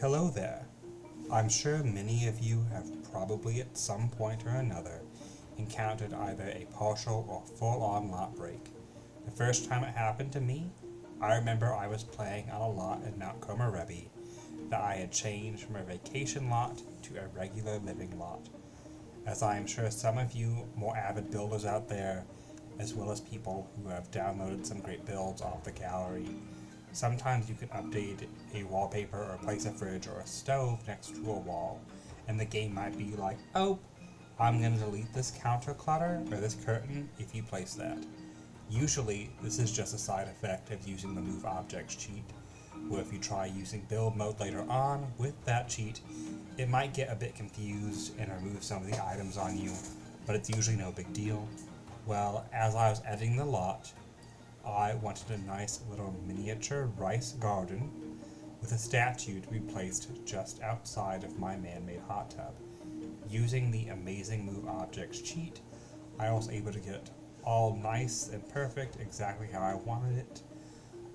Hello there. I'm sure many of you have probably at some point or another encountered either a partial or full-on lot break. The first time it happened to me, I remember I was playing on a lot in Mount Komorebi that I had changed from a vacation lot to a regular living lot. As I am sure some of you more avid builders out there, as well as people who have downloaded some great builds off the gallery, sometimes you can update a wallpaper or place a fridge or a stove next to a wall, and the game might be like, oh, I'm going to delete this counter clutter or this curtain if you place that. Usually, this is just a side effect of using the Move Objects cheat, where if you try using build mode later on with that cheat, it might get a bit confused and remove some of the items on you, but it's usually no big deal. Well, as I was editing the lot, I wanted a nice little miniature rice garden with a statue to be placed just outside of my man-made hot tub. Using the amazing Move Objects cheat, I was able to get all nice and perfect exactly how I wanted it.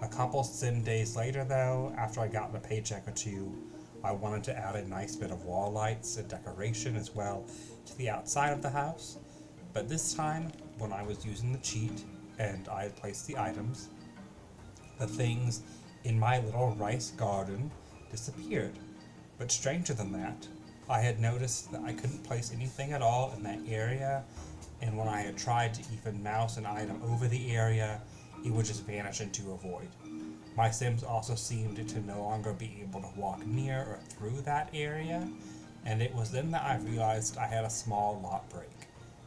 A couple sim days later though, after I got a paycheck or two, I wanted to add a nice bit of wall lights and decoration as well to the outside of the house. But this time, when I was using the cheat, and I had placed the items, the things in my little rice garden disappeared. But stranger than that, I had noticed that I couldn't place anything at all in that area, and when I had tried to even mouse an item over the area, it would just vanish into a void. My Sims also seemed to no longer be able to walk near or through that area, and it was then that I realized I had a small lot break.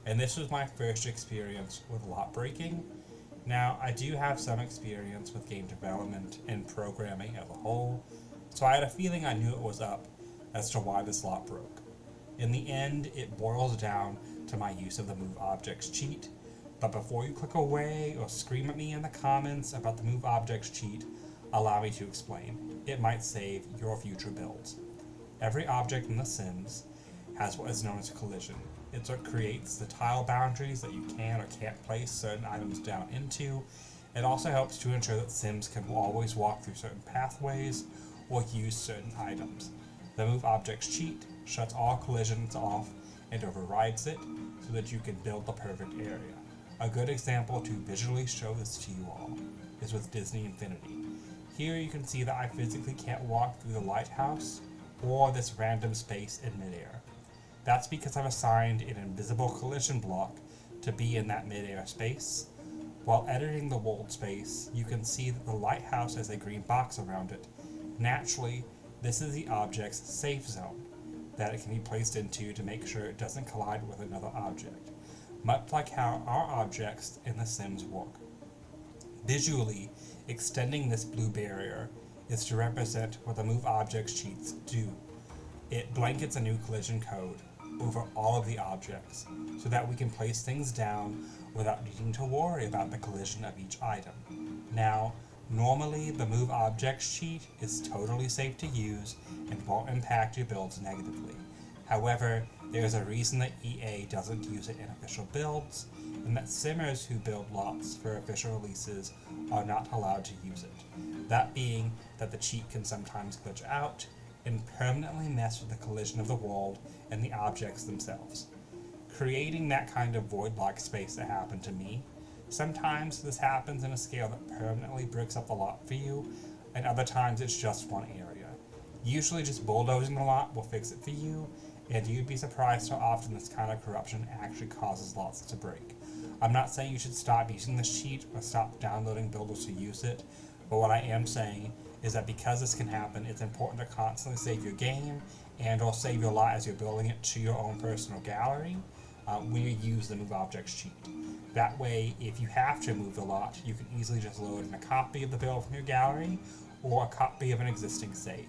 And this was my first experience with lot breaking. Now, I do have some experience with game development and programming as a whole, so I had a feeling I knew it was up as to why this lot broke. In the end, it boils down to my use of the Move Objects cheat, but before you click away or scream at me in the comments about the Move Objects cheat, allow me to explain. It might save your future builds. Every object in The Sims has what is known as collision. It's what creates the tile boundaries that you can or can't place certain items down into. It also helps to ensure that Sims can always walk through certain pathways or use certain items. The Move Objects cheat shuts all collisions off and overrides it so that you can build the perfect area. A good example to visually show this to you all is with Disney Infinity. Here you can see that I physically can't walk through the lighthouse or this random space in midair. That's because I've assigned an invisible collision block to be in that mid-air space. While editing the world space, you can see that the lighthouse has a green box around it. Naturally, this is the object's safe zone that it can be placed into to make sure it doesn't collide with another object, much like how our objects in The Sims work. Visually, extending this blue barrier is to represent what the Move Objects cheats do. It blankets a new collision code over all of the objects so that we can place things down without needing to worry about the collision of each item. Now, normally the Move Objects cheat is totally safe to use and won't impact your builds negatively. However, there's a reason that EA doesn't use it in official builds, and that Simmers who build lots for official releases are not allowed to use it. That being that the cheat can sometimes glitch out and permanently mess with the collision of the world and the objects themselves, creating that kind of void-like space that happened to me. Sometimes this happens in a scale that permanently bricks up the lot for you, and other times it's just one area. Usually just bulldozing the lot will fix it for you, and you'd be surprised how often this kind of corruption actually causes lots to break. I'm not saying you should stop using this cheat or stop downloading builders who use it, but what I am saying is that because this can happen, it's important to constantly save your game and or save your lot as you're building it to your own personal gallery when you use the Move Objects cheat. That way, if you have to move the lot, you can easily just load in a copy of the build from your gallery or a copy of an existing save.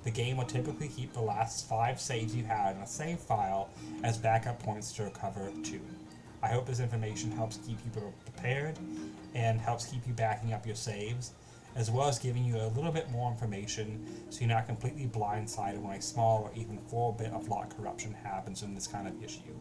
The game will typically keep the last 5 saves you had in a save file as backup points to recover to. I hope this information helps keep you prepared and helps keep you backing up your saves, as well as giving you a little bit more information so you're not completely blindsided when a small or even full bit of lot corruption happens in this kind of issue.